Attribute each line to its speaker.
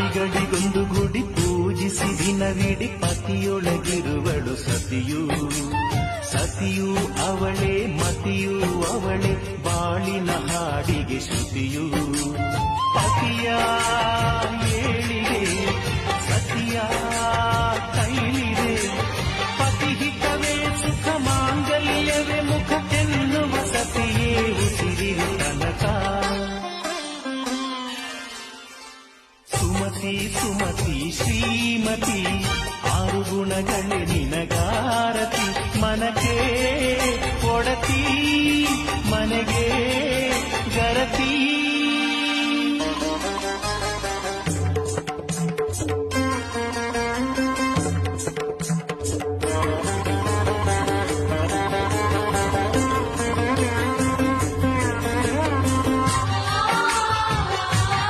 Speaker 1: ನಾರಿಗಳಿಗೊಂದು ಗುಡಿ ಪೂಜಿಸಿ ದಿನವಿಡಿ ಪತಿಯೊಳಗಿರುವಳು ಸತಿಯು. ಸತಿಯು ಅವಳೇ ಮತಿಯು ಅವಳೇ ಬಾಳಿನ ಹಾಡಿಗೆ ಶ್ರುತಿಯು. ಪತಿಯ ಏಳಿಗೆ ಸತಿಯ ಕೈಲಿದೆ. ಪತಿಹಿತವೇ ಸುಖ ಮಾಂಗಲ್ಯವೇ ಮುಖ ಎನ್ನುವ ಸತಿಯೇ ಉಸಿರಿನ ತನಕ. ಸುಮತಿ ಸುಮತಿ ಶ್ರೀಮತಿ ಆರು ಗುಣಗಳೇ ನಿನಗಾರತಿ. ಮನಕ್ಕೆ ಒಡತಿ ಮನೆಗೆ ಗರತಿ.